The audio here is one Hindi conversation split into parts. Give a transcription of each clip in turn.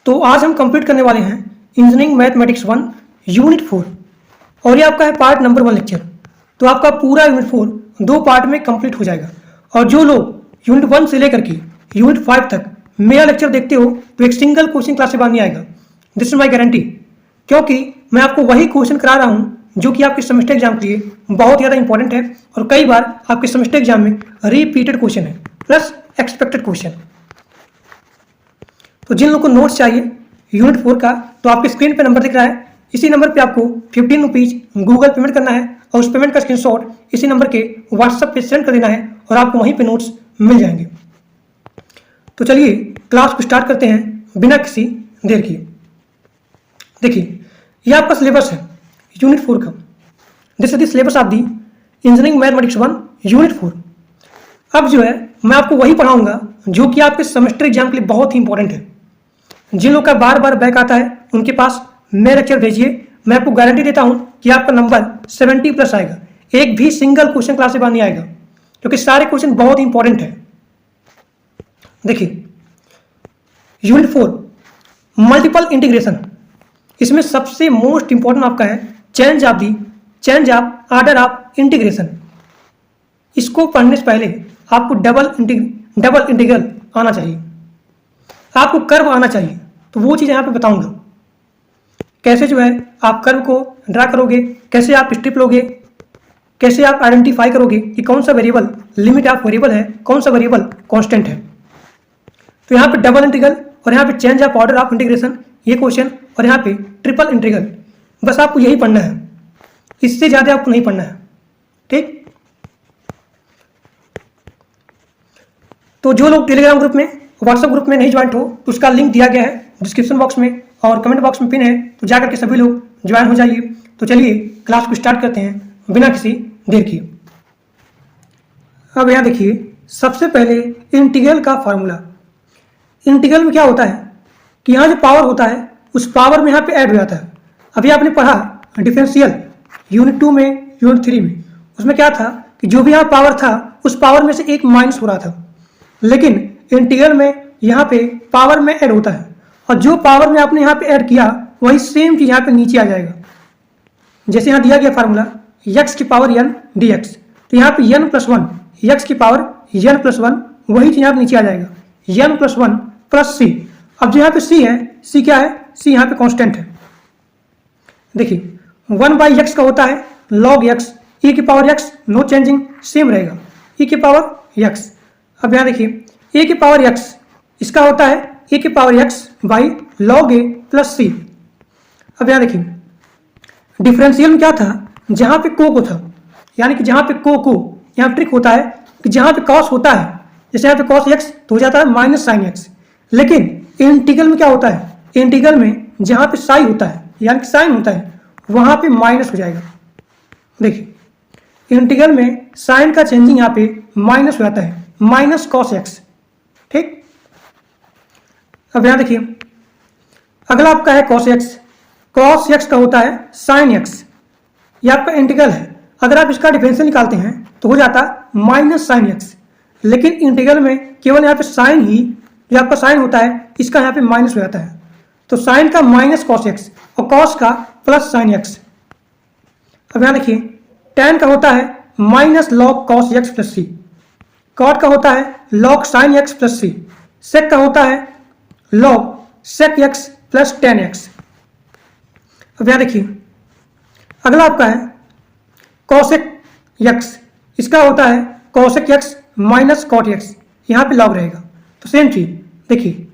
तो आज हम कंप्लीट करने वाले हैं इंजीनियरिंग मैथमेटिक्स 1 यूनिट 4 और ये आपका है पार्ट नंबर 1 लेक्चर। तो आपका पूरा यूनिट 4 दो पार्ट में कंप्लीट हो जाएगा। और जो लोग यूनिट 1 से लेकर के यूनिट 5 तक मेरा लेक्चर देखते हो तो एक सिंगल क्वेश्चन क्लास से बाद नहीं आएगा। दिस इज माई गारंटी, क्योंकि मैं आपको वही क्वेश्चन करा रहा हूँ जो कि आपके सेमेस्टर एग्जाम के लिए बहुत ज़्यादा इंपॉर्टेंट है और कई बार आपके सेमेस्टर एग्जाम में रिपीटेड क्वेश्चन है प्लस एक्सपेक्टेड क्वेश्चन। तो जिन लोगों को नोट्स चाहिए यूनिट 4 का तो आपके स्क्रीन पे नंबर दिख रहा है, इसी नंबर पे आपको 15 रुपीज़ गूगल पेमेंट करना है और उस पेमेंट का स्क्रीनशॉट इसी नंबर के व्हाट्सएप पे सेंड कर देना है और आपको वहीं पे नोट्स मिल जाएंगे। तो चलिए क्लास को स्टार्ट करते हैं बिना किसी देर के। देखिए यह आपका सिलेबस है यूनिट 4 का। This is the syllabus of the engineering mathematics 1 unit 4। अब जो है मैं आपको वही पढ़ाऊंगा जो कि आपके सेमेस्टर एग्जाम के लिए बहुत ही इंपॉर्टेंट है। जिन लोग का बार बार बैक आता है उनके पास मेरा लेक्चर भेजिए, मैं आपको गारंटी देता हूं कि आपका नंबर 70 प्लस आएगा। एक भी सिंगल क्वेश्चन क्लास से बाहर नहीं आएगा क्योंकि सारे क्वेश्चन बहुत ही इंपॉर्टेंट है। देखिए यूनिट 4 मल्टीपल इंटीग्रेशन, इसमें सबसे मोस्ट इंपॉर्टेंट आपका है change of order of integration. इसको पढ़ने से पहले आपको डबल इंटीग्रल आना चाहिए, आपको कर्व आना चाहिए। तो वो चीज़ यहाँ पे बताऊंगा कैसे जो है आप कर्व को ड्रा करोगे, कैसे आप स्ट्रिप लोगे, कैसे आप आइडेंटिफाई करोगे कि कौन सा वेरिएबल लिमिट ऑफ वेरिएबल है, कौन सा वेरिएबल कांस्टेंट है। तो यहाँ पे डबल इंटीग्रल और यहाँ पे change of order of integration ये क्वेश्चन और यहाँ पे ट्रिपल इंटीग्रल, बस आपको यही पढ़ना है, इससे ज़्यादा आपको नहीं पढ़ना है। ठीक, तो जो लोग टेलीग्राम ग्रुप में व्हाट्सएप ग्रुप में नहीं ज्वाइन हो तो उसका लिंक दिया गया है डिस्क्रिप्शन बॉक्स में और कमेंट बॉक्स में पिन है, तो जाकर के सभी लोग ज्वाइन हो जाइए। तो चलिए क्लास को स्टार्ट करते हैं बिना किसी देर के। अब यहाँ देखिए सबसे पहले इंटीग्रल का फार्मूला। इंटीग्रल में क्या होता है कि यहाँ जो पावर होता है उस पावर में यहाँ पे ऐड हो जाता है। अभी आपने पढ़ा डिफरेंशियल यूनिट 2 में यूनिट 3 में, उसमें क्या था कि जो भी यहाँ पावर था उस पावर में से एक माइनस हो रहा था, लेकिन इंटीग्रल में यहाँ पे पावर में ऐड होता है और जो पावर में आपने यहाँ पे ऐड किया वही सेम चीज यहाँ पे नीचे आ जाएगा। जैसे यहाँ दिया गया फार्मूला x की पावर n dx, तो यहाँ पे n प्लस 1 x की पावर n प्लस 1 वही चीज यहाँ पे नीचे आ जाएगा n प्लस 1 प्लस c। अब जो यहाँ पे c है, c क्या है, c यहाँ पे कांस्टेंट है। देखिए 1/x का होता है log x, e की power x no changing same रहेगा e की पावर x। अब यहाँ देखिए a की पावर x इसका होता है a की power x by log a plus c। अब यहाँ देखिए डिफरेंशियल में क्या था, जहाँ पे को था, यानी कि जहाँ पे को यहाँ ट्रिक होता है कि जहाँ पे कॉस होता है, जैसे यहाँ पे कॉस x तो हो जाता है माइनस साइन x, लेकिन इंटीग्रल में क्या होता है, इंटीग्रल में जहाँ पे साइन होता है यानी कि साइन होता है वहाँ पे माइनस हो जाएगा। देखिए इंटीग्रल में साइन का चेंजिंग यहाँ पे माइनस हो जाता है, माइनस कॉस x। ठीक, अब यहाँ देखिए अगला आपका है कॉस x। कॉस x का होता है साइन x, ये आपका इंटीग्रल है। अगर आप इसका डिफरेंशियल निकालते हैं तो हो जाता माइनस साइन x, लेकिन इंटीग्रल में केवल यहाँ पे साइन ही, जो आपका साइन होता है इसका यहाँ पे माइनस हो जाता है। तो साइन का माइनस कॉस x और कॉस का प्लस साइन x। अब यहाँ देखिए tan का होता है minus log cos x plus C, cot का होता है log sine x plus C, sec का होता है log sec x plus tan x. अब यहाँ देखिए अगला आपका है कॉसेक x, इसका होता है cosec x minus cot x, यहाँ पे लॉग रहेगा। तो सेम चीज देखिए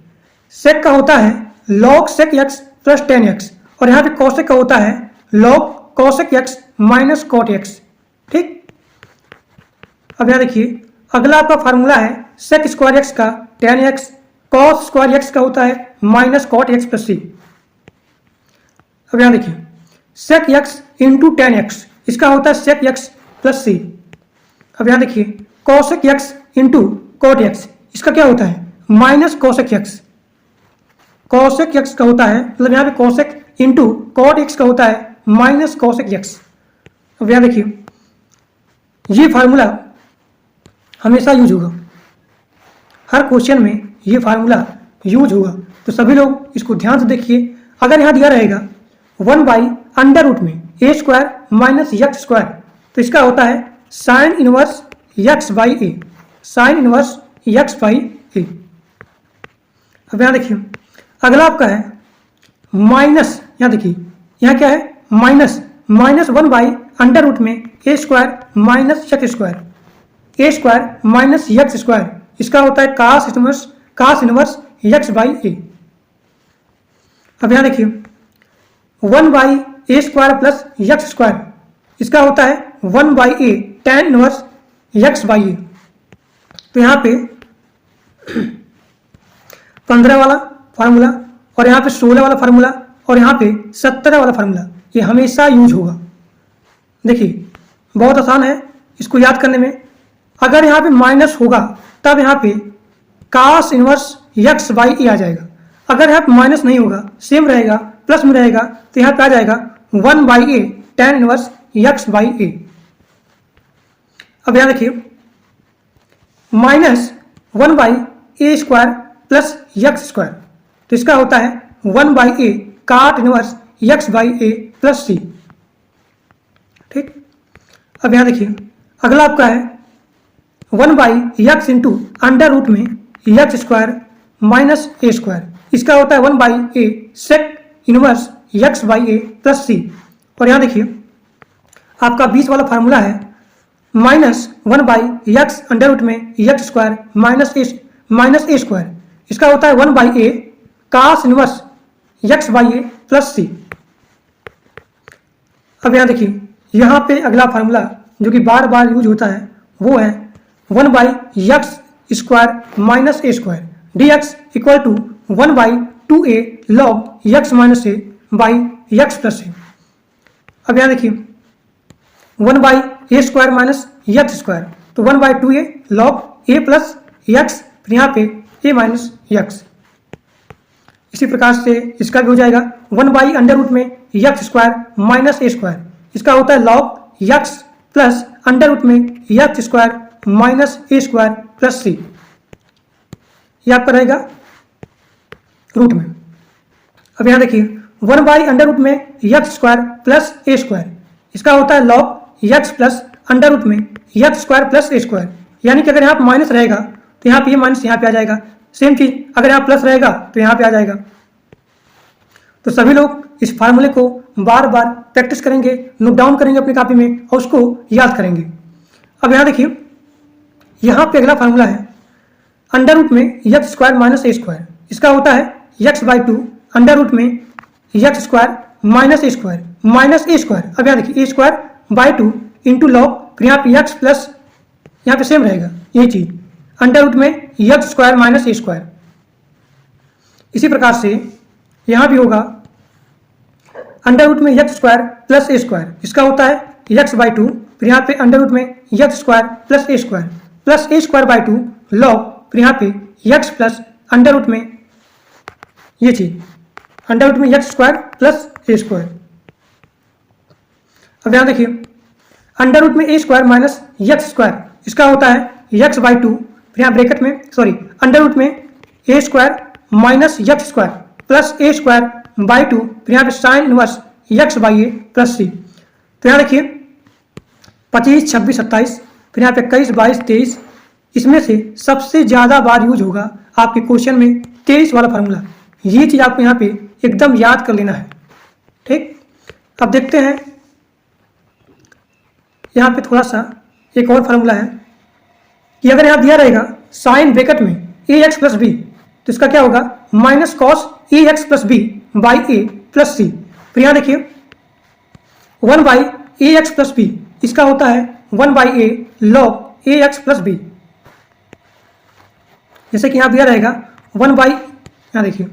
सेक का होता है log sec x plus tan x और यहाँ पे कॉसेक का होता है log cosec x minus cot x। ठीक, अब यहाँ देखिए अगला आपका फार्मूला है सेक स्क्वायर x का tan x, cos square x का होता है माइनस कॉट x प्लस सी। अब यहाँ देखिए sec x into tan x, इसका होता है सेक x प्लस सी। अब यहाँ देखिए cosec x into cot x, इसका क्या होता है minus cosec x। Cosec x का होता है मतलब यहाँ पे कॉसेक इंटू कॉट x का होता है माइनस कॉसेक x। अब यहाँ देखिए ये फार्मूला हमेशा यूज होगा, हर क्वेश्चन में ये फार्मूला यूज होगा। तो सभी लोग इसको ध्यान से देखिए। अगर यहाँ दिया रहेगा 1/अंडर रूट में a square minus x square, तो इसका होता है sine inverse x by a, sine inverse x by a. अब यहाँ देखिए अगला आपका है माइनस, यहाँ देखिए यहाँ क्या है माइनस 1/अंडर रूट में a square minus x square, A square minus x square, इसका होता है कास इनवर्स एक्स बाई ए। अब यहाँ देखिए 1/ए स्क्वायर प्लस एक्स स्क्वायर, इसका होता है 1/ए tan इनवर्स एक्स बाई ए। तो यहाँ पे 15 वाला फार्मूला और यहाँ पे 16 वाला फार्मूला और यहाँ पे 17 वाला फार्मूला ये हमेशा यूज होगा। देखिए बहुत आसान है इसको याद करने में। अगर यहाँ पे माइनस होगा तब यहाँ पे कास इनवर्स एक्स बाई ए आ जाएगा। अगर यहाँ पे माइनस नहीं होगा, सेम रहेगा, प्लस में रहेगा, तो यहाँ पे आ जाएगा 1/ए tan inverse x by a. अब यहाँ देखिए माइनस 1/ए स्क्वायर प्लस एक्स स्क्वायर, तो इसका होता है 1/ए cot inverse x by a plus C. ठीक। अब यहाँ देखिए अगला आपका है 1/एक्स इंटू अंडर रूट में x square minus a square, इसका होता है 1/ए sec inverse x by a plus C. और यहाँ देखिए आपका 20 वाला फार्मूला है माइनस 1/एक्स अंडर रूट में x square minus a square, इसका होता है 1/ए cos inverse x by a plus सी। अब यहाँ देखिए यहाँ पे अगला फार्मूला जो कि बार बार यूज होता है वो है 1/एक्स square minus a square d x equal to 1/2a log x minus a by x plus a. अब यहाँ देखिए 1/ए स्क्वायर माइनस एक्स स्क्वायर, तो 1/2a लॉग ए प्लस एक्स, फिर यहाँ पे ए माइनस एक्स। इसी प्रकार से इसका भी हो जाएगा 1/अंडर रूट में x square minus a square, इसका होता है log x plus under root में x square minus a square plus c. ये आपका रहेगा रूट में। अब यहाँ देखिए 1/अंडर रूट में x square plus a square, इसका होता है log x plus under root में x square plus a square, यानी कि अगर यहाँ पर माइनस रहेगा तो यहाँ पे ये माइनस यहाँ पे आ जाएगा। सेम चीज अगर यहाँ प्लस रहेगा तो यहाँ पे आ जाएगा। तो सभी लोग इस फार्मूले को बार बार प्रैक्टिस करेंगे, नोट डाउन करेंगे अपनी कॉपी में और उसको याद करेंगे। अब यहाँ देखिए यहाँ पे अगला फार्मूला है अंडर रूट में x square minus a square, इसका होता है x/2 अंडर रूट में x square minus a square. अब यहाँ देखिए ए स्क्वायर बाई 2 इंटू लॉग, फिर यहाँ पे एक्स प्लस यहाँ पे सेम रहेगा ये चीज अंडर रूट में x square minus a square. इसी प्रकार से यहाँ भी होगा अंडर रूट में x square plus a square, इसका होता है x/2, फिर यहाँ पे अंडर रूट में x square plus a square by 2 log, फिर यहाँ पे एक्स प्लस अंडर रूट में ये चीज अंडर रूट में x square plus a square. अब यहाँ देखिए अंडर रूट में a square minus x square, इसका होता है x/2, फिर यहाँ ब्रैकेट में अंडर रूट में a square minus x square plus a square by 2, फिर यहाँ पे sine inverse x by a plus C. तो यहाँ देखिए 25, 26, 27, फिर यहाँ पे 21, 22, 23, इसमें से सबसे ज़्यादा बार यूज होगा आपके क्वेश्चन में 23 वाला फार्मूला। ये चीज़ आपको यहाँ पे एकदम याद कर लेना है। ठीक। अब देखते हैं यहाँ पे थोड़ा सा एक और फार्मूला है कि अगर यहाँ दिया रहेगा साइन ब्रैकेट में ए एक्स प्लस बी, तो इसका क्या होगा minus cos a x plus b by a plus C. फिर यहाँ देखिए 1/ए एक्स प्लस बी, इसका होता है 1/ए लॉग ए एक्स प्लस बी। जैसे कि यहाँ दिया रहेगा यहाँ देखिए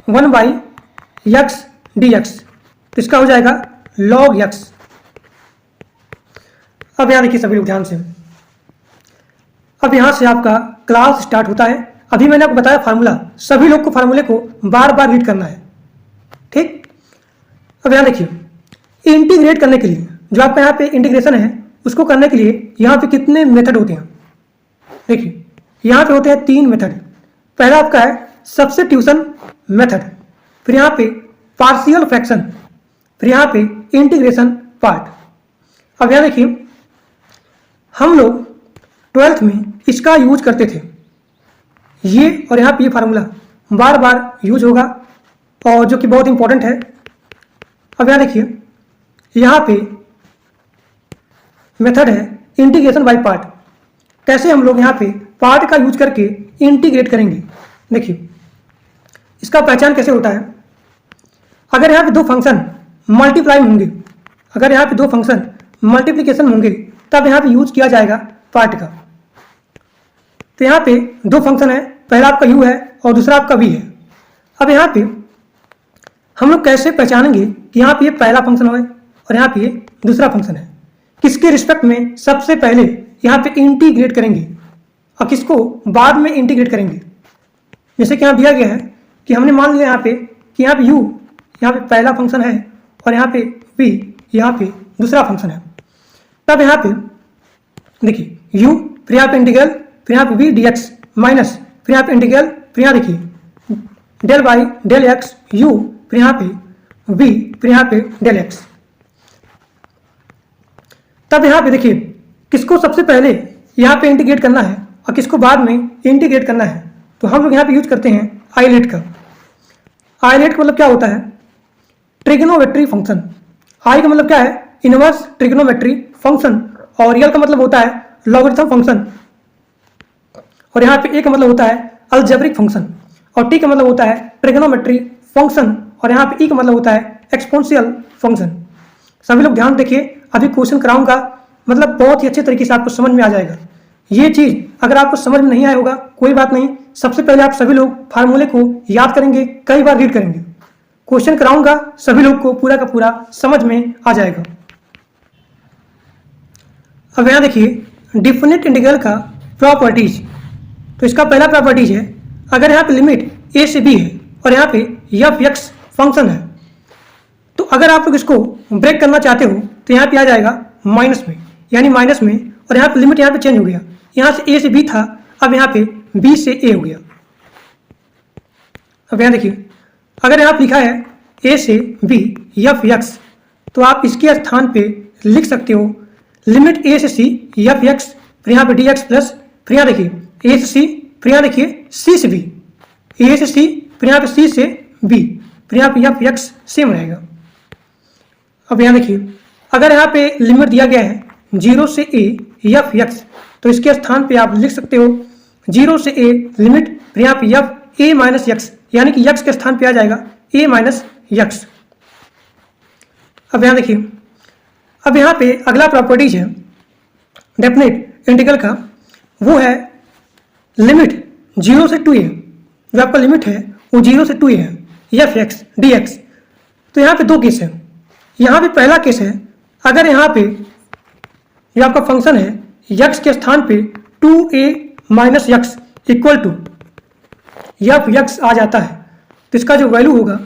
1/एक्स डी एक्स, तो इसका हो जाएगा लॉग एक्स। अब यहाँ देखिए सभी लोग ध्यान से, अब यहाँ से आपका क्लास स्टार्ट होता है। अभी मैंने आपको बताया फार्मूला, सभी लोग को फार्मूले को बार बार रीड करना है। ठीक। अब यहाँ देखिए इंटीग्रेट करने के लिए जो आपका यहाँ पे इंटीग्रेशन है उसको करने के लिए यहाँ पे कितने मेथड होते हैं। देखिए यहाँ पे होते हैं 3 मेथड। पहला आपका है सब्स्टिट्यूशन मेथड, फिर यहाँ पे पार्शियल फ्रैक्शन, फिर यहाँ पे इंटीग्रेशन पार्ट। अब यहाँ देखिए हम लोग 12th में इसका यूज करते थे, ये और यहाँ पे ये फार्मूला बार बार यूज होगा और जो कि बहुत इंपॉर्टेंट है। अब यहाँ देखिए यहाँ पे मेथड है इंटीग्रेशन बाय पार्ट, कैसे हम लोग यहाँ पे पार्ट का यूज करके इंटीग्रेट करेंगे। देखिए इसका पहचान कैसे होता है, अगर यहाँ पे दो फंक्शन मल्टीप्लाई होंगे, अगर यहाँ पे दो फंक्शन मल्टीप्लिकेशन होंगे तब यहाँ पे यूज किया जाएगा पार्ट का। तो यहाँ पे दो फंक्शन है, पहला आपका u है और दूसरा आपका v है। अब यहाँ पे हम लोग कैसे पहचानेंगे कि यहाँ पे ये पहला फंक्शन है और यहाँ पे ये दूसरा फंक्शन है, किसके रिस्पेक्ट में सबसे पहले यहाँ पे इंटीग्रेट करेंगे और किसको बाद में इंटीग्रेट करेंगे। जैसे कि यहाँ दिया गया है कि हमने मान लिया यहाँ पे कि यहाँ पे u यहाँ पे पहला फंक्शन है और यहाँ पे v यहाँ पे दूसरा फंक्शन है। तब यहाँ पे देखिए u, फिर यहाँ पे इंटीग्रल, फिर यहाँ पे v dx माइनस, फिर यहाँ पे इंटीग्रल, फिर यहाँ देखिए del by del x u, फिर यहाँ पे v, फिर यहाँ पे डेल x। तब यहाँ पे देखिए किसको सबसे पहले यहाँ पे इंटीग्रेट करना है और किसको बाद में इंटीग्रेट करना है। तो हम लोग यहाँ पे यूज करते हैं आइलेट का। आइलेट का मतलब क्या होता है, ट्रिग्नोमेट्री फंक्शन। आई का मतलब क्या है, इनवर्स ट्रिग्नोमेट्री फंक्शन, और एल का मतलब होता है लॉगरिथम फंक्शन, और यहाँ पे ए का मतलब होता है अलजेब्रिक फंक्शन, और टी का मतलब होता है ट्रिग्नोमेट्री फंक्शन, और यहाँ पे ई का मतलब होता है एक्सपोनेंशियल फंक्शन। सभी लोग ध्यान देखिए, अभी क्वेश्चन कराऊंगा, मतलब बहुत ही अच्छे तरीके से आपको समझ में आ जाएगा। ये चीज अगर आपको समझ में नहीं आया होगा कोई बात नहीं, सबसे पहले आप सभी लोग फार्मूले को याद करेंगे, कई बार रीड करेंगे, क्वेश्चन कराऊंगा सभी लोग को पूरा का पूरा समझ में आ जाएगा। अब यहाँ देखिए डिफिनिट इंटीग्रल का प्रॉपर्टीज। तो इसका पहला प्रॉपर्टीज है, अगर यहाँ पे लिमिट a से b है और यहाँ पे एफ एक्स फंक्शन है, तो अगर आप लोग इसको ब्रेक करना चाहते हो तो यहाँ पे आ जाएगा माइनस में, यानी माइनस में, और यहाँ पे लिमिट यहाँ पे चेंज हो गया, यहाँ से a से b था, अब यहाँ पे b से a हो गया। अब यहाँ देखिए अगर यहाँ पे लिखा है a से b एफ एक्स, तो आप इसके स्थान पे लिख सकते हो लिमिट a से c एफ एक्स, फिर यहाँ पे डी एक्स प्लस, फिर यहाँ देखिए a से c, फिर यहाँ देखिए c से b, a से c, फिर यहाँ पे c से b, फिर यहाँ पे एफ एक्स सेम रहेगा। अब यहाँ देखिए अगर यहाँ पे लिमिट दिया गया है 0 से a एफ एक्स, तो इसके स्थान पे आप लिख सकते हो 0 से a लिमिट, फिर यहाँ पे एफ a माइनस एक्स, यानी कि x के स्थान पे आ जाएगा a माइनस एक्स। अब यहाँ देखिए, अब यहाँ पे अगला प्रॉपर्टीज है डेफिनेट इंटीग्रल का, वो है लिमिट 0 से 2a, जो आपका लिमिट है वो 0 से 2a है, एफ एक्स डी एक्स। तो यहाँ पे दो केस है, यहाँ पे पहला केस है, अगर यहाँ पे ये आपका फंक्शन है x के स्थान पे 2a minus x equal to f x आ जाता है, तो इसका जो वैल्यू होगा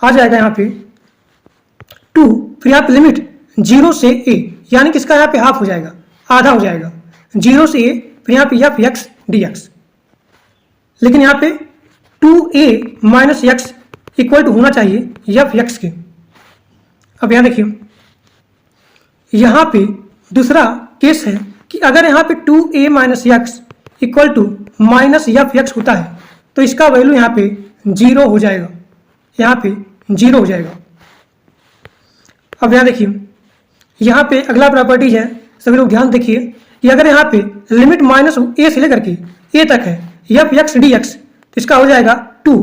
आ जाएगा यहाँ पे 2, फिर यहाँ पे लिमिट 0 से a, यानी कि इसका यहाँ पे हाफ हो जाएगा, आधा हो जाएगा, 0 से a, फिर यहाँ पे एफ एक्स डी एक्स। लेकिन यहाँ पे 2a minus x equal to होना चाहिए एफ एक्स के। अब यहाँ देखिए यहाँ पे दूसरा केस है कि अगर यहाँ पे 2a minus x equal to minus f x होता है, तो इसका वैल्यू यहाँ पे 0 हो जाएगा, यहाँ पे 0 हो जाएगा। अब यहाँ देखिए यहाँ पे अगला प्रॉपर्टीज है, सभी लोग ध्यान देखिए कि अगर यहाँ पे लिमिट माइनस a से लेकर के a तक है एफ एक्स डी एक्स, तो इसका हो जाएगा 2,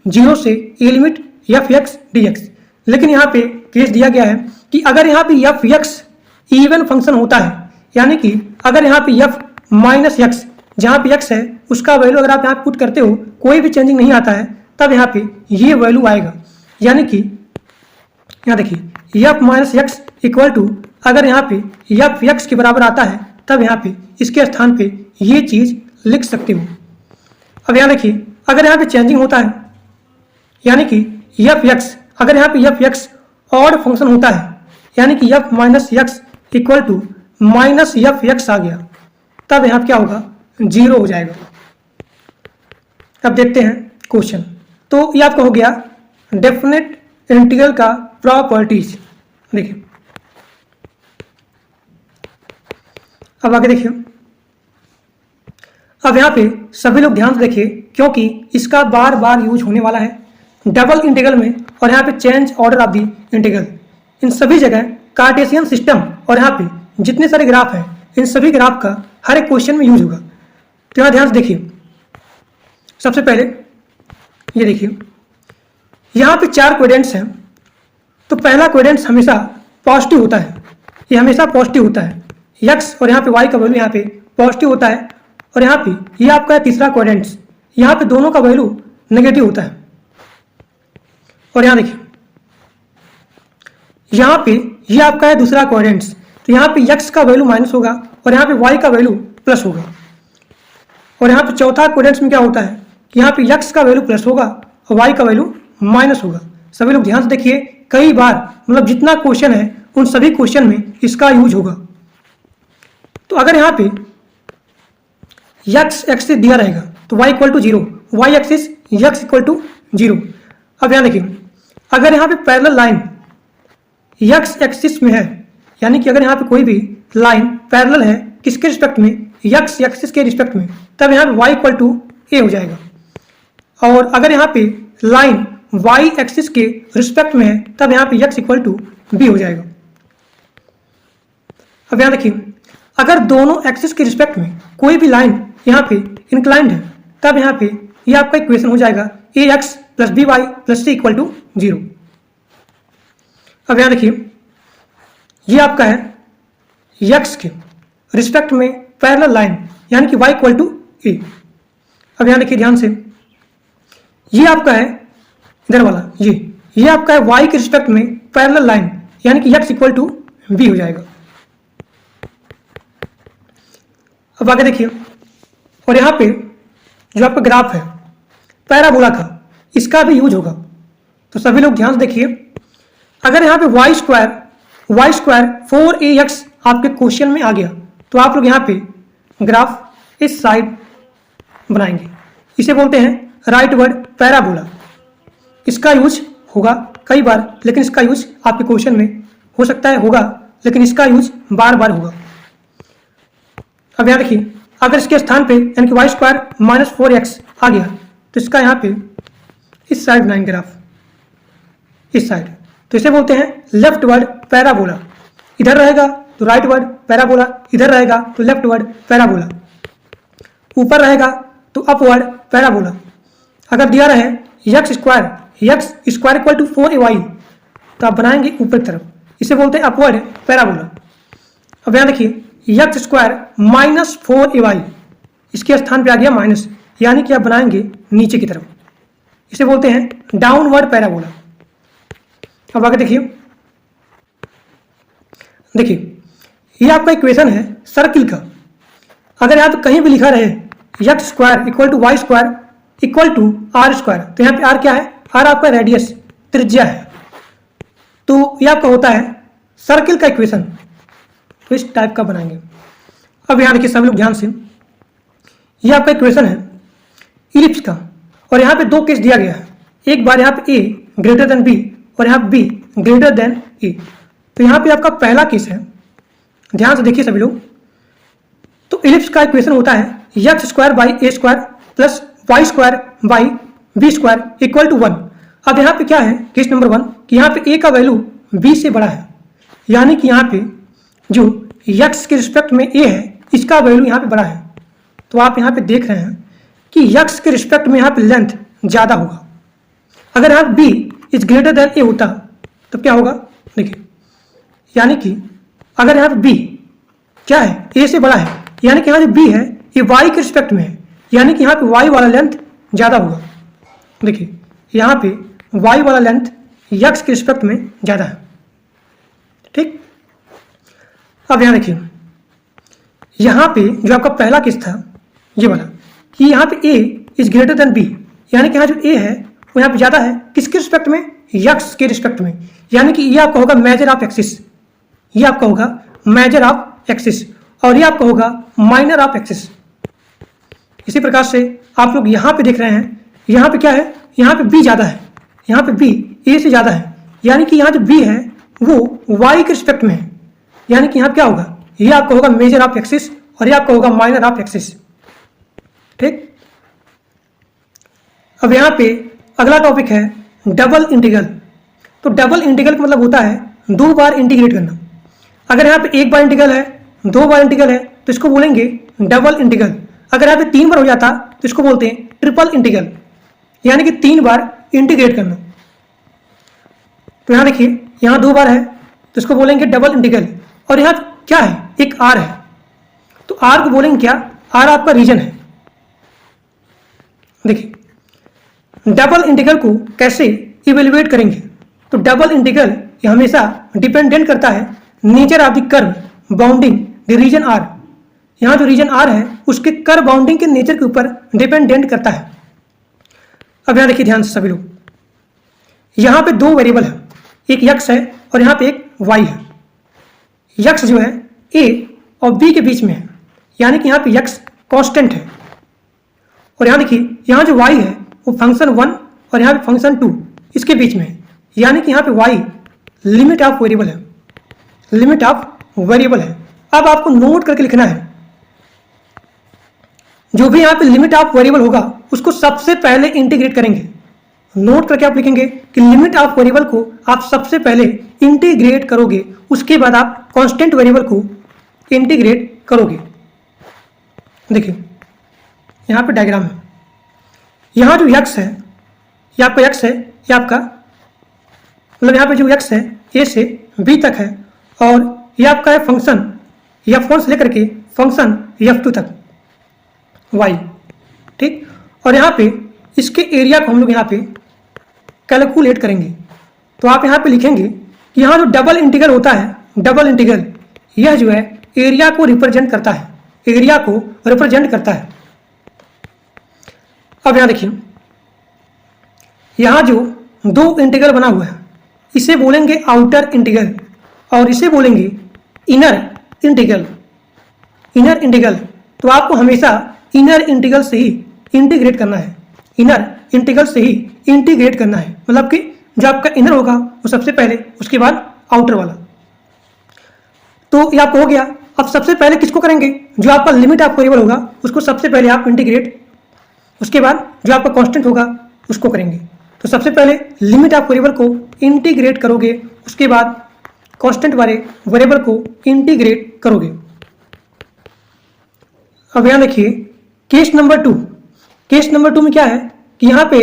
0 से a limit F x D x. लेकिन यहाँ पे केस दिया गया है कि अगर यहाँ पे एफ एक्स इवन फंक्शन होता है, यानी कि अगर यहाँ पे एफ माइनस एक्स, जहाँ पे एक्स है उसका वैल्यू अगर आप यहाँ पुट करते हो कोई भी चेंजिंग नहीं आता है, तब यहाँ पे ये वैल्यू आएगा, यानी कि यहाँ देखिए f minus x equal to, अगर यहाँ पे एफ एक्स के बराबर आता है तब यहाँ पे इसके स्थान पे ये चीज लिख सकते हो। अब यहाँ देखिए अगर यहाँ पे चेंजिंग होता है, यानी कि एफ एक्स, अगर यहाँ पे एफ एक्स ऑड फंक्शन होता है, यानी कि f minus x equal to minus f x आ गया, तब यहाँ क्या होगा 0 हो जाएगा। अब देखते हैं क्वेश्चन। तो ये आपका हो गया डेफिनेट इंटीग्रल का प्रॉपर्टीज। देखिए अब आगे देखिए, अब यहाँ पे सभी लोग ध्यान से देखिए क्योंकि इसका बार बार यूज होने वाला है डबल इंटीग्रल में और यहाँ पे change order of the integral. इन सभी जगह कार्टेशियन सिस्टम और यहाँ पे जितने सारे ग्राफ हैं इन सभी ग्राफ का हर एक क्वेश्चन में यूज होगा। तो यहाँ ध्यान से देखिए, सबसे पहले ये देखिए यहाँ पे 4 क्वाड्रेंट्स हैं। तो पहला क्वाड्रेंट्स हमेशा पॉजिटिव होता है, ये हमेशा पॉजिटिव होता है, एक्स और यहाँ पे वाई का वैल्यू यहाँ पे पॉजिटिव होता है। और यहाँ पे ये आपका है तीसरा क्वाड्रेंट्स, यहाँ पे दोनों का वैल्यू नेगेटिव होता है। और यहाँ देखिए यहाँ पे ये आपका है दूसरा क्वाड्रेंट्स, तो यहाँ पे एक्स का वैल्यू माइनस होगा और यहाँ पे वाई का वैल्यू प्लस होगा। और यहाँ पे चौथा क्वाड्रेंट्स में क्या होता है कि यहाँ पे एक्स का वैल्यू प्लस होगा और वाई का वैल्यू माइनस होगा। सभी लोग ध्यान से देखिए, कई बार मतलब जितना क्वेश्चन है उन सभी क्वेश्चन में इसका यूज होगा। तो अगर यहाँ पे एक्स एक्सिस दिया रहेगा तो y इक्वल to 0, y axis x equal to 0। अब यहाँ देखिए अगर यहाँ पे पैरेलल लाइन एक्स एक्सिस में है, यानी कि अगर यहाँ पे कोई भी लाइन पैरेलल है किसके रिस्पेक्ट में, एक्स एक्सिस के रिस्पेक्ट में, तब यहाँ पे y इक्वल टू a हो जाएगा। और अगर यहाँ पे लाइन y एक्सिस के रिस्पेक्ट में है तब यहाँ पे x इक्वल टू b हो जाएगा। अब यहाँ देखिए अगर दोनों एक्सिस के रिस्पेक्ट में कोई भी लाइन यहाँ पे इंक्लाइंड है तब यहाँ पे ये आपका इक्वेशन हो जाएगा ax plus by plus c equal to 0। अब यहाँ देखिए ये आपका है x के रिस्पेक्ट में पैरेलल लाइन, यानी कि y इक्वल टू a। अब यहाँ देखिए ध्यान से, ये आपका है इधर वाला, ये आपका है y के रिस्पेक्ट में पैरेलल लाइन, यानी कि x इक्वल टू b हो जाएगा। अब आगे देखिए, और यहाँ पे जो आपका ग्राफ है पैराबोला का, इसका भी यूज होगा। तो सभी लोग ध्यान से देखिए, अगर यहाँ पे वाई स्क्वायर 4ax आपके क्वेश्चन में आ गया तो आप लोग यहाँ पे ग्राफ इस साइड बनाएंगे, इसे बोलते हैं राइट वर्ड पैराबोला। इसका यूज होगा कई बार, लेकिन इसका यूज आपके क्वेश्चन में हो सकता है होगा, लेकिन इसका यूज बार बार होगा। अब यहाँ देखिए अगर इसके स्थान पे यानी कि वाई स्क्वायर माइनस 4x आ गया तो इसका यहाँ पे इस साइड बनाएंगे ग्राफ, इस साइड, तो इसे बोलते हैं लेफ्ट वर्ड पैराबोला। इधर रहेगा तो राइट वर्ड पैराबोला, इधर रहेगा तो लेफ्ट वर्ड पैराबोला, ऊपर रहेगा तो अपवर्ड पैराबोला। अगर दिया रहे x square equal to 4ay तो आप बनाएंगे ऊपर की तरफ, इसे बोलते हैं अपवर्ड पैराबोला। अब यहाँ देखिए एक्स स्क्वायर माइनस 4ay, इसके स्थान पे आ गया माइनस, यानी कि आप बनाएंगे नीचे की तरफ, इसे बोलते हैं डाउनवर्ड पैराबोला। अब आगे देखिए ये आपका इक्वेशन है सर्किल का। अगर यहाँ पे कहीं भी लिखा रहे x square equal to y square equal to r square, तो यहाँ पे आर क्या है, आर आपका रेडियस त्रिज्या है, तो ये आपका होता है सर्किल का इक्वेशन। तो इस टाइप का बनाएंगे। अब यहाँ देखिए सभी लोग ध्यान से, ये आपका इक्वेशन है इलिप्स का, और यहाँ पे 2 केस दिया गया है, एक बार यहाँ पे a ग्रेटर देन b और यहाँ b ग्रेटर देन a। तो यहाँ पे आपका पहला केस है, ध्यान से देखिए सभी लोग। तो इलिप्स का इक्वेशन होता है x square by a square plus y square by b square equal to 1। अब यहाँ पे क्या है केस नंबर 1 कि यहाँ पे a का वैल्यू b से बड़ा है, यानी कि यहाँ पे जो x के रिस्पेक्ट में a है इसका वैल्यू यहाँ पे बड़ा है। तो आप यहाँ पे देख रहे हैं कि x के रिस्पेक्ट में यहाँ पे लेंथ ज़्यादा होगा। अगर यहाँ b is greater than a होता तो क्या होगा, देखिए, यानी कि अगर यहाँ पे b क्या है a से बड़ा है, यानी कि यहाँ जो b है ये y के रिस्पेक्ट में है, यानी कि यहाँ पे y वाला लेंथ ज़्यादा होगा। देखिए यहाँ पे y वाला लेंथ x के रिस्पेक्ट में ज़्यादा है, ठीक। अब यहाँ देखिए यहाँ पे जो आपका पहला केस था ये वाला कि यहाँ पे a is greater than b, यानी कि यहाँ जो a है वो यहाँ पे ज़्यादा है किसके रिस्पेक्ट में, x के रिस्पेक्ट में, यानी कि ये आपका होगा मेजर ऑफ एक्सिस, ये आपका होगा मेजर ऑफ एक्सिस और ये आपका होगा माइनर ऑफ एक्सिस। इसी प्रकार से आप लोग यहाँ पे देख रहे हैं, यहाँ पे क्या है, यहाँ पे बी ज़्यादा है, यहाँ पे बी ए से ज़्यादा है, यानी कि यहाँ जो बी है वो वाई के रिस्पेक्ट में है, यानी कि यहाँ क्या होगा, ये आपका होगा मेजर ऑफ एक्सिस और ये आपका होगा माइनर ऑफ एक्सिस। ठीक, अब यहाँ पे अगला टॉपिक है डबल इंटीग्रल। तो डबल इंटीग्रल का मतलब होता है 2 बार इंटीग्रेट करना। अगर यहाँ पे 1 बार इंटीग्रल है, 2 बार इंटीग्रल है तो इसको बोलेंगे डबल इंटीग्रल। अगर यहाँ पे 3 बार हो जाता तो इसको बोलते हैं ट्रिपल इंटीग्रल, यानी कि 3 बार इंटीग्रेट करना। तो यहाँ देखिए, यहाँ 2 बार है तो इसको बोलेंगे डबल इंटीग्रल। और यहाँ क्या है, एक आर है, तो आर को बोलेंगे क्या, आर आपका रीजन है। देखिए डबल इंटीग्रल को कैसे इवेल्युएट करेंगे, तो डबल इंटीग्रल ये हमेशा डिपेंडेंट करता है nature of the curve bounding the region R. यहाँ जो रीजन आर है उसके कर्व बाउंडिंग के नेचर के ऊपर डिपेंडेंट करता है। अब यहाँ देखिए ध्यान से सभी लोग, यहाँ पे 2 वेरिएबल है, एक यक्स है और यहाँ पे एक वाई है। यक्स जो है ए और बी के बीच में है, यानी कि यहाँ पे यक्स कांस्टेंट है। और यहाँ देखिए, यहाँ जो वाई है वो फंक्शन 1 और यहाँ पे फंक्शन 2 इसके बीच में है, यानी कि यहाँ पे वाई लिमिट ऑफ वेरिएबल है, लिमिट ऑफ वेरिएबल है। अब आपको नोट करके लिखना है, जो भी यहाँ पे लिमिट ऑफ वेरिएबल होगा उसको सबसे पहले इंटीग्रेट करेंगे। नोट करके आप लिखेंगे कि लिमिट ऑफ वेरिएबल को आप सबसे पहले इंटीग्रेट करोगे, उसके बाद आप कांस्टेंट वेरिएबल को इंटीग्रेट करोगे। देखिए यहाँ पे डायग्राम है, यहाँ जो यक्स है ये आपका यक्स है, ये आपका मतलब यहाँ पे जो यक्स है ए से बी तक है, और ये आपका है फंक्शन f1 से लेकर के फंक्शन f2 तक y। ठीक, और यहाँ पे इसके एरिया को हम लोग यहाँ पे कैलकुलेट करेंगे। तो आप यहाँ पे लिखेंगे कि यहाँ जो डबल इंटीग्रल होता है, डबल इंटीग्रल यह जो है एरिया को रिप्रेजेंट करता है, एरिया को रिप्रेजेंट करता है। अब यहाँ देखिए, यहाँ जो 2 इंटीग्रल बना हुआ है इसे बोलेंगे आउटर इंटीग्रल और इसे बोलेंगे इनर इंटीग्रल। इनर इंटीग्रल, तो आपको हमेशा इनर इंटीग्रल से ही इंटीग्रेट करना है, इनर इंटीग्रल से ही इंटीग्रेट करना है, मतलब कि जो आपका इनर होगा वो सबसे पहले, उसके बाद आउटर वाला। तो ये आपको हो गया। अब सबसे पहले किसको करेंगे, जो आपका लिमिट ऑफ वेरिएबल होगा उसको सबसे पहले आप इंटीग्रेट, उसके बाद जो आपका कांस्टेंट होगा उसको करेंगे। तो सबसे पहले लिमिट ऑफ वेरिएबल को इंटीग्रेट करोगे, उसके बाद कांस्टेंट वाले वेरिएबल को इंटीग्रेट करोगे। अब यहाँ देखिए केस नंबर 2, केस नंबर 2 में क्या है कि यहाँ पे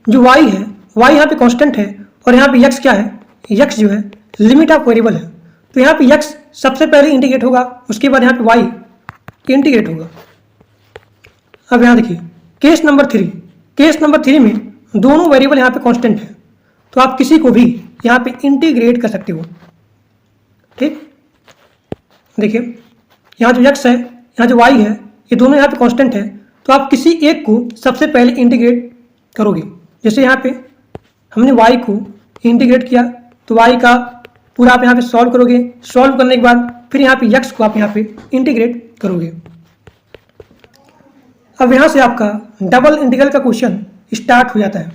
जो y है, y यहाँ पे कांस्टेंट है और यहाँ पे x क्या है, x जो है लिमिट ऑफ वेरिएबल है। तो यहाँ पे x सबसे पहले इंटीग्रेट होगा, उसके बाद यहाँ पे y इंटीग्रेट होगा। अब यहाँ देखिए केस नंबर 3, केस नंबर 3 में दोनों वेरिएबल यहाँ पे कांस्टेंट है, तो आप किसी को भी यहाँ पे इंटीग्रेट कर सकते हो। ठीक, देखिए यहाँ जो x है, यहाँ जो y है, ये दोनों यहाँ पे कांस्टेंट है, तो आप किसी एक को सबसे पहले इंटीग्रेट करोगे। जैसे यहाँ पे हमने y को इंटीग्रेट किया तो y का पूरा आप यहाँ पे सॉल्व करोगे, सॉल्व करने के बाद फिर यहाँ पे x को आप यहाँ पे इंटीग्रेट करोगे। अब यहाँ से आपका डबल इंटीग्रल का क्वेश्चन स्टार्ट हो जाता है।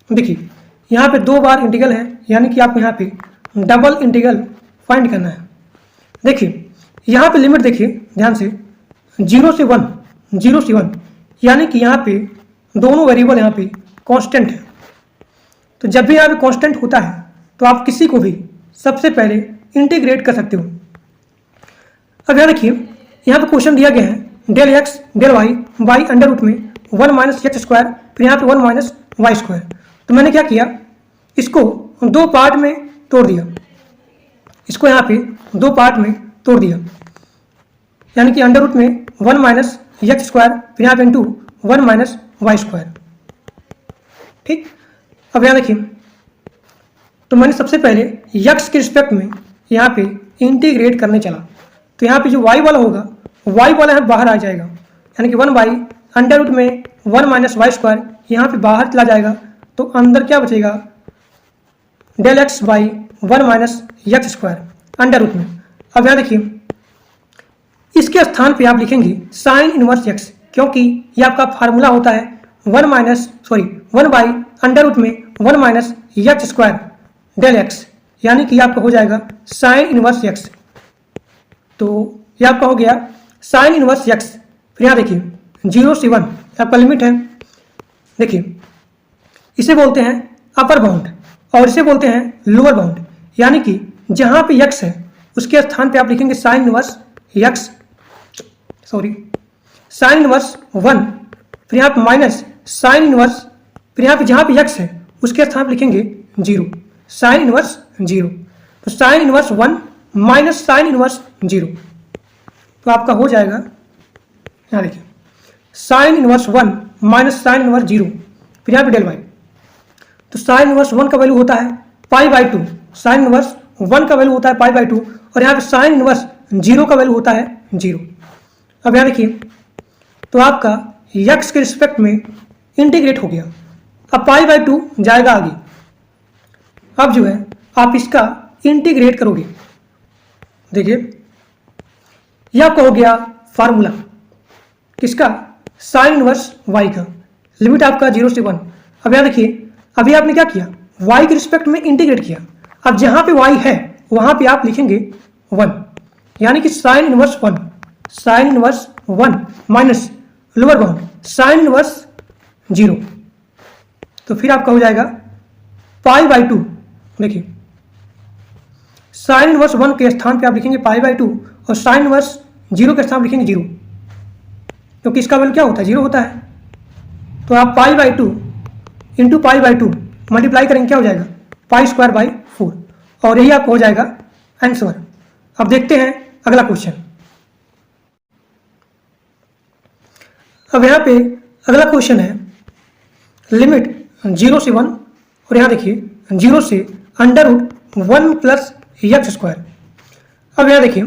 देखिए यहाँ पे 2 बार इंटीग्रल है, यानी कि आपको यहाँ पे डबल इंटीग्रल फाइंड करना है। देखिए यहाँ पे लिमिट देखिए ध्यान से 0 से 1, 0 से 1, यानी कि यहाँ पे दोनों वेरिएबल यहाँ पे कांस्टेंट है। तो जब भी यहाँ पे कांस्टेंट होता है तो आप किसी को भी सबसे पहले इंटीग्रेट कर सकते हो। अब यहाँ देखिए यहाँ पे क्वेश्चन दिया गया है del x del y under root में 1 माइनस एक्स स्क्वायर, फिर यहाँ पे 1 माइनस वाई स्क्वायर। तो मैंने क्या किया, इसको 2 पार्ट में तोड़ दिया, इसको यहाँ पे 2 पार्ट में तोड़ दिया, यानी कि अंडर रूट में 1 माइनस एक्स स्क्वायर, फिर यहाँ पे इंटू 1 माइनस वाई स्क्वायर। ठीक, अब यहाँ देखिए तो मैंने सबसे पहले x के रिस्पेक्ट में यहाँ पे इंटीग्रेट करने चला, तो यहाँ पे जो y वाला होगा, y वाला यहाँ बाहर आ जाएगा, यानी कि 1 बाई अंडर रूट में 1 माइनस वाई स्क्वायर यहाँ पे बाहर चला जाएगा, तो अंदर क्या बचेगा, del x by 1 minus x square under root में। अब यहाँ देखिए इसके स्थान पे आप लिखेंगे साइन इनवर्स एक्स, क्योंकि ये आपका फार्मूला होता है वन बाई अंडर रूट में 1 minus x square del x, यानी कि आपका हो जाएगा साइन इनवर्स एक्स। तो ये आपका हो गया साइन इनवर्स एक्स। फिर यहाँ देखिए 0 से 1 आपका लिमिट है। देखिए इसे बोलते हैं अपर बाउंड और इसे बोलते हैं लोअर बाउंड, यानी कि जहाँ पे एक्स है उसके स्थान पे आप लिखेंगे sign inverse x, sine inverse 1, फिर यहाँ पे माइनस साइन इनवर्स, फिर यहाँ पे जहाँ पे एक्स है उसके स्थान पे लिखेंगे 0, साइन इनवर्स 0। तो sine inverse 1 minus sine inverse 0, तो आपका हो जाएगा यहाँ देखिए sine inverse 1 minus sine inverse 0, फिर यहाँ पे डेल वाई। तो साइन इनवर्स 1 का वैल्यू होता है पाई बाई 2, साइन इनवर्स 1 का वैल्यू होता है पाई बाई 2, और यहाँ पे साइन इनवर्स 0 का वैल्यू होता है 0। अब यहाँ देखिए तो आपका x के रिस्पेक्ट में इंटीग्रेट हो गया। अब पाई बाई 2 जाएगा आगे। अब जो है आप इसका इंटीग्रेट करोगे। देखिए यह आपका हो गया फार्मूला किसका, साइन इनवर्स y का, लिमिट आपका 0 से 1। अब यहाँ देखिए अभी आपने क्या किया, y के रिस्पेक्ट में इंटीग्रेट किया। अब जहाँ पे y है वहाँ पे आप लिखेंगे 1, यानी कि sine inverse 1, sine inverse 1 minus lower bound sine inverse 0। तो फिर आपका हो जाएगा पाई बाई 2। देखिए साइन इनवर्स 1 के स्थान पे आप लिखेंगे पाई बाई 2 और साइन इनवर्स 0 के स्थान पे लिखेंगे 0, क्योंकि इसका वैल्यू क्या होता है 0 होता है। तो आप pi by 2 into pi by 2 multiply करेंगे, क्या हो जाएगा पाई स्क्वायर बाई 4, और यही आपको हो जाएगा आंसर। अब देखते हैं अगला क्वेश्चन। अब यहाँ पे अगला क्वेश्चन है लिमिट 0 से 1, और यहाँ देखिए 0 से under root 1 plus x square. अब यहाँ देखिए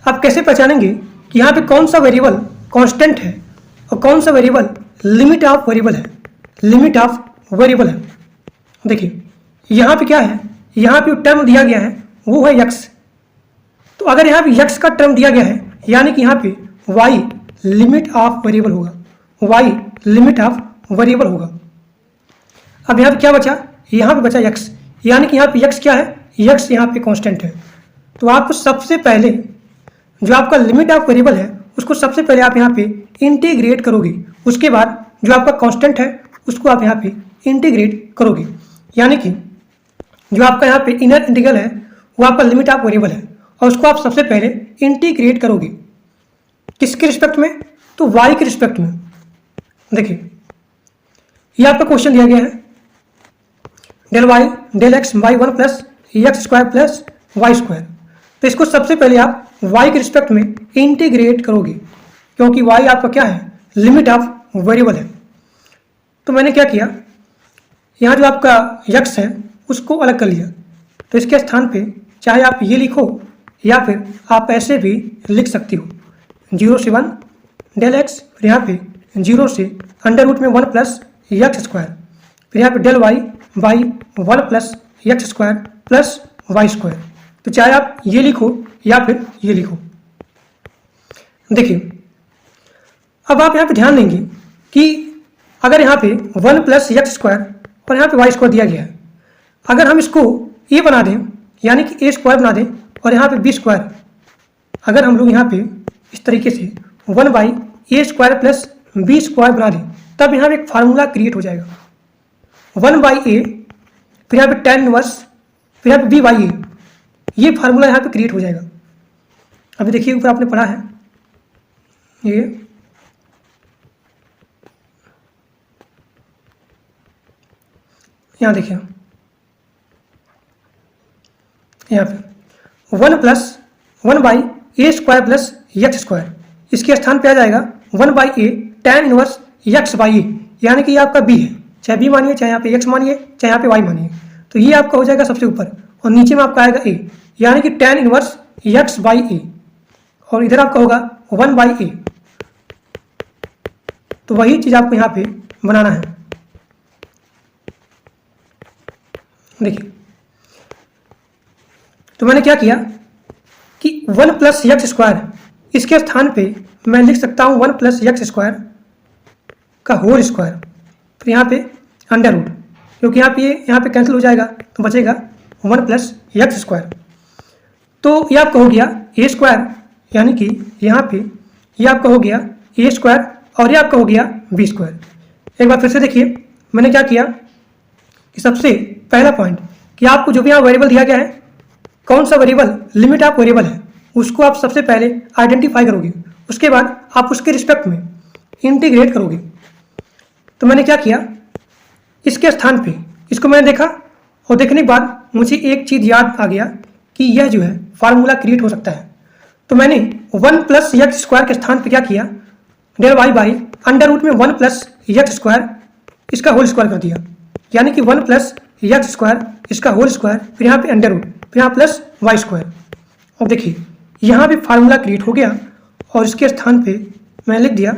आप कैसे पहचानेंगे कि यहाँ पे कौन सा वेरिएबल कांस्टेंट है और कौन सा वेरिएबल लिमिट ऑफ वेरिएबल है, लिमिट ऑफ वेरिएबल है। देखिए यहाँ पे क्या है, यहाँ पे टर्म दिया गया है वो है x। तो अगर यहाँ पे x का टर्म दिया गया है यानी कि यहाँ पे y लिमिट ऑफ वेरिएबल होगा, y लिमिट ऑफ वेरिएबल होगा। अब यहाँ पे क्या बचा, यहाँ पे बचा x, यानी कि यहाँ पे x क्या है, x यहाँ पे कांस्टेंट है। तो आपको सबसे पहले जो आपका लिमिट ऑफ वेरिएबल है उसको सबसे पहले आप यहाँ पे इंटीग्रेट करोगे, उसके बाद जो आपका कांस्टेंट है उसको आप यहाँ पे इंटीग्रेट करोगे, यानी कि जो आपका यहाँ पे इनर इंटीग्रल है वो आपका लिमिट ऑफ वेरिएबल है और उसको आप सबसे पहले इंटीग्रेट करोगे किसके रिस्पेक्ट में, तो y के रिस्पेक्ट में। देखिए ये आपका क्वेश्चन दिया गया है del y del x by 1 plus x square plus y square. तो इसको सबसे पहले आप y के रिस्पेक्ट में इंटीग्रेट करोगे, क्योंकि y आपका क्या है, लिमिट ऑफ वेरिएबल है। तो मैंने क्या किया, यहाँ जो आपका x है उसको अलग कर लिया। तो इसके स्थान पे चाहे आप ये लिखो या फिर आप ऐसे भी लिख सकती हो 0 से 1 डेल एक्स, फिर यहाँ पे 0 से अंडर रूट में 1 प्लस एक्स स्क्वायर, फिर यहाँ पे del y by 1 plus x square plus y square. तो चाहे आप ये लिखो या फिर ये लिखो। देखिए अब आप यहाँ पे ध्यान देंगे कि अगर यहाँ पे 1 प्लस एक्स स्क्वायर और यहाँ पे वाई स्क्वायर दिया गया है, अगर हम इसको ए बना दें यानी कि ए स्क्वायर बना दें और यहाँ पे बी स्क्वायर, अगर हम लोग यहाँ पे इस तरीके से 1 by a square plus b square बना दें, तब यहाँ पे एक फार्मूला क्रिएट हो जाएगा 1 बाई ए, फिर यहाँ पे tan इनवर्स, फिर यहाँ पे बी बाई ए, ये फार्मूला यहाँ पे क्रिएट हो जाएगा। अभी देखिए ऊपर आपने पढ़ा है ये यहाँ देखिए यहाँ पे 1 plus 1 by a square plus x square, इसके स्थान पे आ जाएगा 1 by a tan inverse x by a, यानी कि ये आपका बी है, चाहे बी मानिए चाहे यहाँ पे एक्स मानिए चाहे यहाँ पे वाई मानिए। तो ये आपका हो जाएगा सबसे ऊपर और नीचे में आपका आएगा ए, यानी कि tan इनवर्स एक्स बाई ए, और इधर आपका होगा 1 बाई ए। तो वही चीज़ आपको यहाँ पे बनाना है। देखिए तो मैंने क्या किया कि 1 प्लस एक्स स्क्वायर, इसके स्थान पे मैं लिख सकता हूँ 1 प्लस एक्स स्क्वायर का होल स्क्वायर, फिर यहाँ पे अंडर रूट, क्योंकि यहाँ पे कैंसिल हो जाएगा तो बचेगा 1 प्लस एक्स स्क्वायर। तो ये आपका हो गया ए स्क्वायर, यानी कि यहाँ पे ये आपका हो गया ए स्क्वायर और ये आपका हो गया बी स्क्वायर। एक बार फिर से देखिए मैंने क्या किया कि सबसे पहला पॉइंट कि आपको जो भी यहाँ वेरिएबल दिया गया है, कौन सा वेरिएबल लिमिट ऑफ वेरिएबल है उसको आप सबसे पहले आइडेंटिफाई करोगे, उसके बाद आप उसके रिस्पेक्ट में इंटीग्रेट करोगे। तो मैंने क्या किया, इसके स्थान पे इसको मैंने देखा और देखने के बाद मुझे एक चीज़ याद आ गया कि यह जो है फार्मूला क्रिएट हो सकता है। तो मैंने 1 प्लस एक्स स्क्वायर के स्थान पे क्या किया, del y by under root में 1 प्लस एक्स स्क्वायर इसका होल स्क्वायर कर दिया, यानी कि 1 प्लस एक्स स्क्वायर इसका होल स्क्वायर, फिर यहाँ पे अंडर रूट, फिर यहाँ प्लस वाई स्क्वायर। अब देखिए यहाँ भी फार्मूला क्रिएट हो गया और इसके स्थान पे मैं लिख दिया,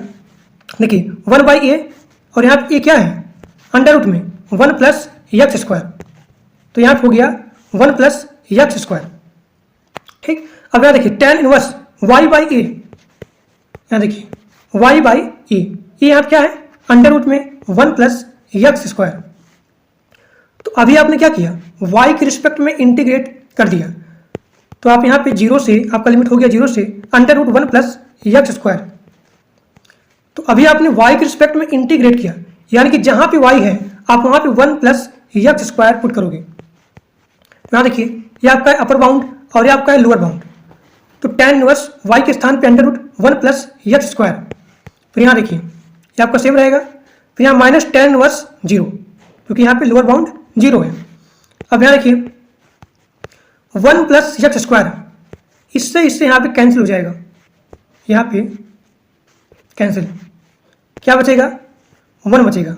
देखिए 1 बाई ए और यहाँ पे ए क्या है अंडर रूट में 1 प्लस एक्स स्क्वायर, तो यहाँ पे हो गया 1 प्लस एक्स स्क्वायर। ठीक, अब यहाँ देखिए tan इनवर्स y बाई ए, यहाँ देखिए y बाई ए, ये यहाँ क्या है अंडर रूट में 1 प्लस एक्स स्क्वायर। तो अभी आपने क्या किया, y के रिस्पेक्ट में इंटीग्रेट कर दिया, तो आप यहाँ पे 0 से आपका लिमिट हो गया 0 से under root 1 plus x square. तो अभी आपने y के रिस्पेक्ट में इंटीग्रेट किया, यानी कि जहाँ पे y है आप वहाँ पे 1 प्लस एक्स स्क्वायर पुट करोगे। यहाँ देखिए ये आपका है अपर बाउंड और ये आपका है लोअर बाउंड। तो tan इनवर्स y के स्थान पे under root 1 plus x square, फिर यहाँ देखिए ये आपका सेम रहेगा, फिर यहाँ माइनस tan इनवर्स 0, क्योंकि यहाँ पे लोअर बाउंड 0 है। अब यहाँ देखिए 1 प्लस एक्स स्क्वायर, इससे यहाँ पे कैंसिल हो जाएगा, यहाँ पे कैंसिल, क्या बचेगा 1 बचेगा,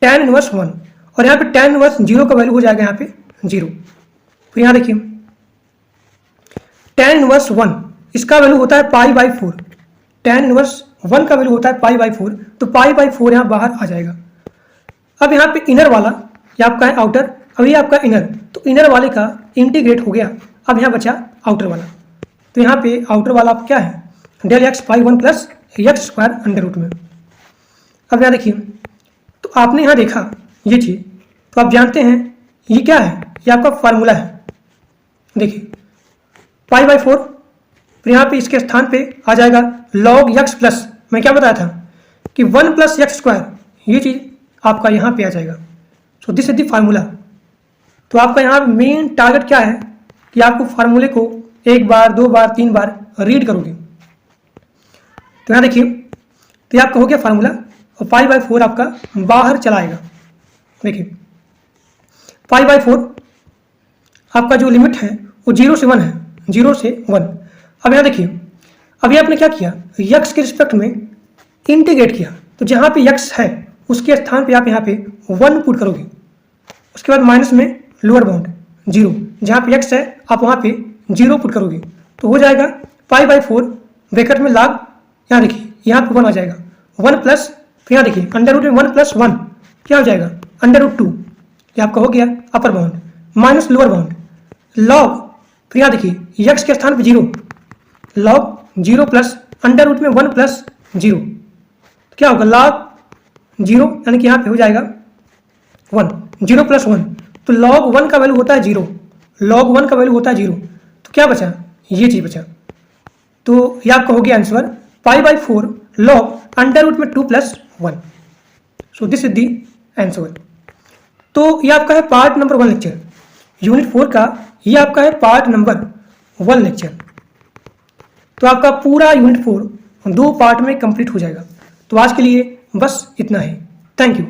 tan इनवर्स 1 और यहाँ पे tan इनवर्स 0 का वैल्यू हो जाएगा यहाँ पे 0। फिर यहाँ देखिए tan इनवर्स 1 इसका वैल्यू होता है पाई बाई 4, tan इनवर्स 1 का वैल्यू होता है पाई बाई 4, तो पाई बाई 4 यहाँ बाहर आ जाएगा। अब यहाँ पे इनर वाला ये आपका है आउटर, अब ये आपका इनर, तो इनर वाले का इंटीग्रेट हो गया, अब यहाँ बचा आउटर वाला। तो यहाँ पे आउटर वाला आप क्या है del x pi 1 plus x square under root में। अब यहाँ देखिए तो आपने यहाँ देखा ये चीज़, तो आप जानते हैं ये क्या है, ये आपका फार्मूला है। देखिए पाई बाई 4, फिर यहाँ पे इसके स्थान पे आ जाएगा log x प्लस, मैं क्या बताया था कि 1 प्लस एक्स स्क्वायर, ये चीज़ आपका यहाँ पे आ जाएगा। सो दिस इज द फार्मूला। तो आपका यहाँ मेन टारगेट क्या है कि आपको फार्मूले को 1 बार 2 बार 3 बार रीड करोगे। तो यहाँ देखिए तो ये आपका हो गया फार्मूला और पाई बाई 4 आपका बाहर चला आएगा। देखिए पाई बाई 4 आपका जो लिमिट है वो 0 से 1 है, 0 से 1। अब यहाँ देखिए अभी आपने क्या किया, x के रिस्पेक्ट में इंटीग्रेट किया, तो जहाँ पे x है उसके स्थान पे आप यहाँ पे 1 पुट करोगे, उसके बाद माइनस में लोअर बाउंड 0, जहाँ पे x है आप वहाँ पे 0 पुट करोगे, तो हो जाएगा पाई बाई 4 ब्रैकेट में लॉग, यहाँ देखिए यहाँ पे 1 आ जाएगा 1 प्लस, फिर यहाँ देखिए अंडर रूट में 1 प्लस 1 क्या हो जाएगा अंडर रूट 2, ये आपका हो गया upper bound minus lower bound log, फिर यहाँ देखिए x के स्थान पे 0, लॉग 0 प्लस अंडर रूट में 1 प्लस 0, क्या होगा लॉग 0, यानी कि यहाँ पे हो जाएगा 1, 0 प्लस 1, तो लॉग 1 का वैल्यू होता है 0, लॉग 1 का वैल्यू होता है 0, तो क्या बचा ये चीज़ बचा। तो ये आपका हो गया answer pi by 4 log under root में 2 plus 1। So this is the answer. तो ये आपका है पार्ट नंबर 1 लेक्चर, यूनिट 4 का ये आपका है पार्ट नंबर 1 लेक्चर। तो आपका पूरा यूनिट 4 2 पार्ट में कंप्लीट हो जाएगा। तो आज के लिए बस इतना ही। Thank you.